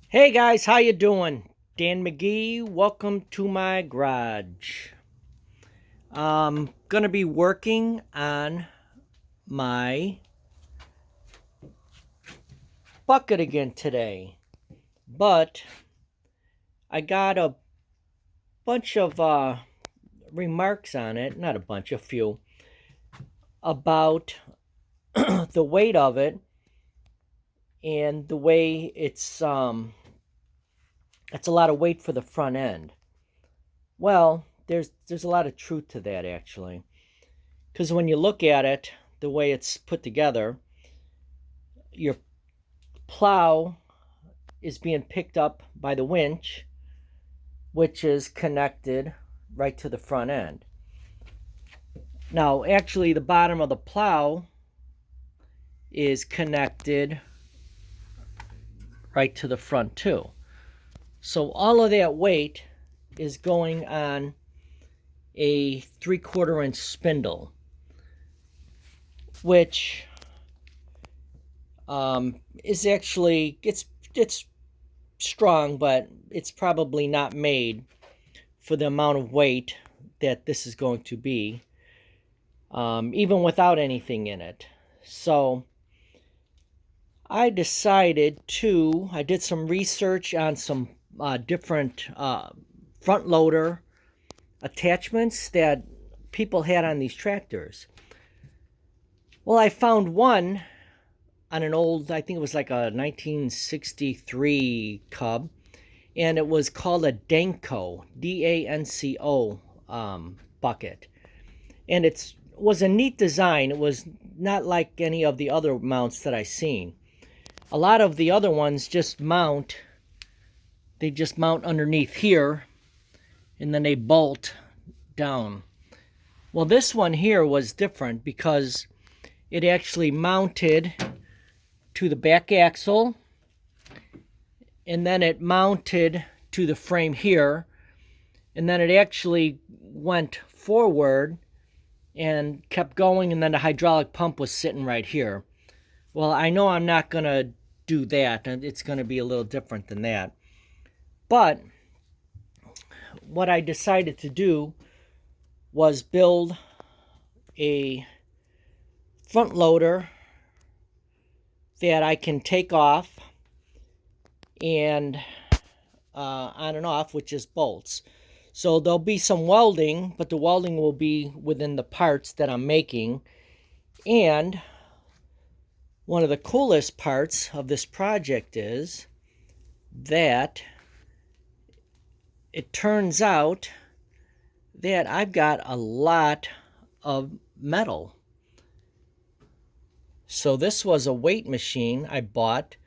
Hey guys, how you doing? Dan McGee, welcome to my garage. I'm gonna be working on my bucket again today, but I got a bunch of remarks on it, not a bunch, a few, about the weight of it and the way it's a lot of weight for the front end. Well, there's a lot of truth to that actually. Because when you look at it, the way it's put together, your plow is being picked up by the winch, which is connected right to the front end. Now, actually, the bottom of the plow is connected right to the front, too. So, all of that weight is going on a 3/4 inch spindle, which is actually it's strong, but it's probably not made for the amount of weight that this is going to be, even without anything in it. So I did some research on some different front loader attachments that people had on these tractors. Well, I found one on an old, I think it was like a 1963 Cub, and it was called a Danco, Danco bucket. And it was a neat design. It was not like any of the other mounts that I've seen. A lot of the other ones they just mount underneath here, and then they bolt down. Well, this one here was different because it actually mounted to the back axle, and then it mounted to the frame here, and then it actually went forward and kept going, and then the hydraulic pump was sitting right here. Well, I know I'm not going to do that, and it's going to be a little different than that. But what I decided to do was build a front loader that I can take off and on and off with just bolts. So there'll be some welding, but the welding will be within the parts that I'm making. And one of the coolest parts of this project is that it turns out that I've got a lot of metal. So this was a weight machine I bought,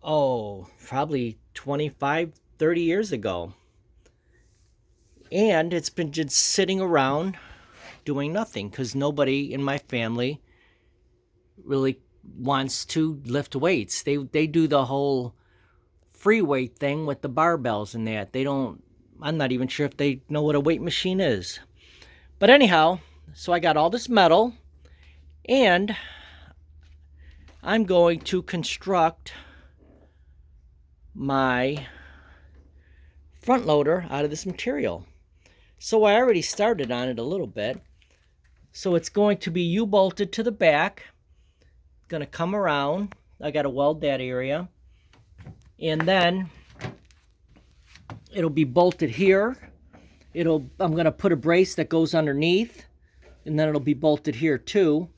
probably 25, 30 years ago. And it's been just sitting around doing nothing because nobody in my family really wants to lift weights. They do the whole free weight thing with the barbells and that. I'm not even sure if they know what a weight machine is. But anyhow, so I got all this metal, and I'm going to construct my front loader out of this material. So I already started on it a little bit. So it's going to be U-bolted to the back. Going to come around. I got to weld that area. And then it'll be bolted here. I'm going to put a brace that goes underneath, and then it'll be bolted here too.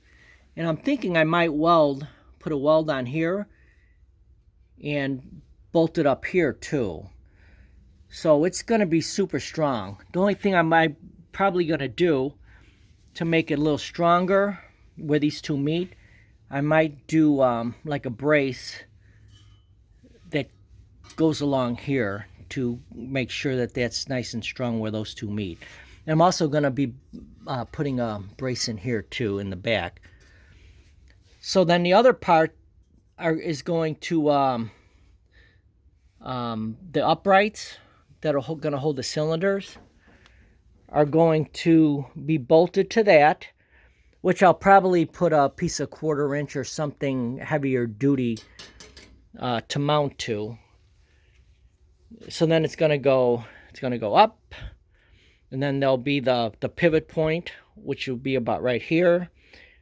And I'm thinking I might put a weld on here and bolt it up here too. So it's going to be super strong. The only thing I'm probably going to do to make it a little stronger where these two meet, I might do like a brace that goes along here to make sure that that's nice and strong where those two meet. And I'm also going to be putting a brace in here too in the back. So then the other part is going to the uprights that are going to hold the cylinders are going to be bolted to that, which I'll probably put a piece of 1/4 inch or something heavier duty to mount to. So then it's gonna go up, and then there'll be the pivot point, which will be about right here.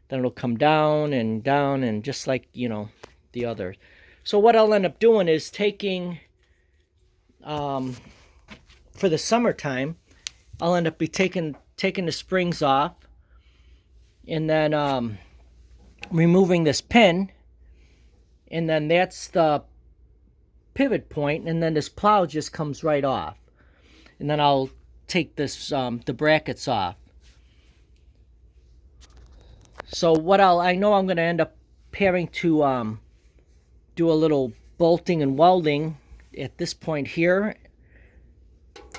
Then it'll come down and just like, you know, the others. So what I'll end up doing is taking, for the summertime, I'll end up taking the springs off, and then removing this pin, and then that's the pivot point, and then this plow just comes right off. And then I'll take this the brackets off. So what I know I'm going to end up having to do a little bolting and welding at this point here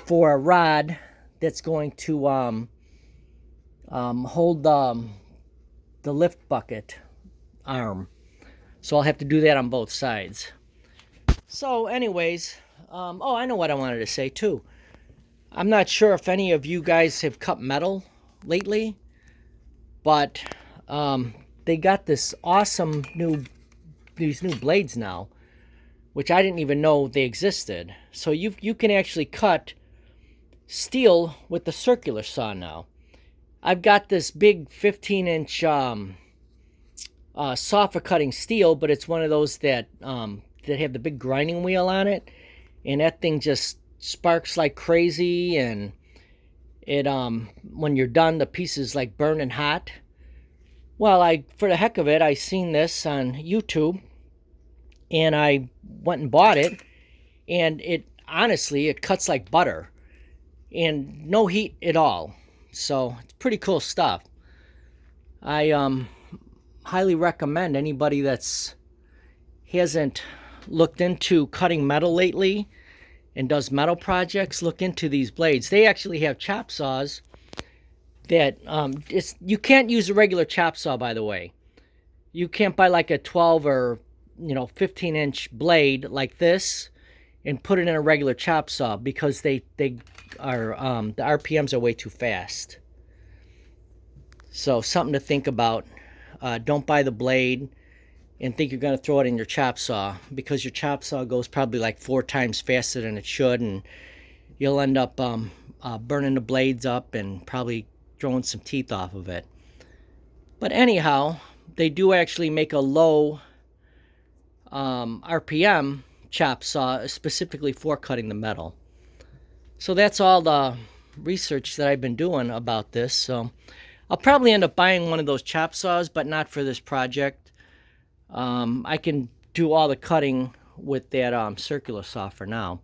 for a rod that's going to hold the lift bucket arm. So I'll have to do that on both sides. So anyways, oh, I know what I wanted to say too. I'm not sure if any of you guys have cut metal lately, but they got this awesome these new blades now, which I didn't even know they existed. So you can actually cut steel with the circular saw now. I've got this big 15-inch saw for cutting steel, but it's one of those that have the big grinding wheel on it, and that thing just sparks like crazy, and it when you're done, the piece is like burning hot. Well, for the heck of it, I seen this on YouTube, and I went and bought it, and it honestly, it cuts like butter, and no heat at all. So it's pretty cool stuff. I highly recommend anybody that's hasn't looked into cutting metal lately and does metal projects, look into these blades. They actually have chop saws that you can't use a regular chop saw, by the way. You can't buy like a 12 or 15-inch blade like this and put it in a regular chop saw, because they are the RPMs are way too fast. So something to think about. Don't buy the blade and think you're going to throw it in your chop saw, because your chop saw goes probably like 4 times faster than it should, and you'll end up burning the blades up and probably throwing some teeth off of it. But anyhow, they do actually make a low RPM chop saw specifically for cutting the metal. So that's all the research that I've been doing about this. So I'll probably end up buying one of those chop saws, but not for this project. I can do all the cutting with that circular saw for now.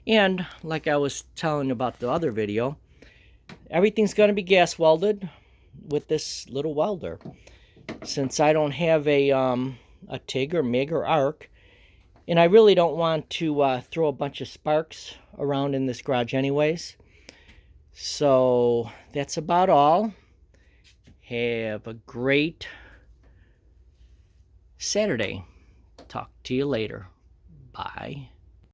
And like I was telling you about the other video, everything's going to be gas welded with this little welder. Since I don't have a TIG or MIG or ARC, and I really don't want to throw a bunch of sparks around in this garage anyways. So that's about all. Have a great Saturday. Talk to you later. Bye.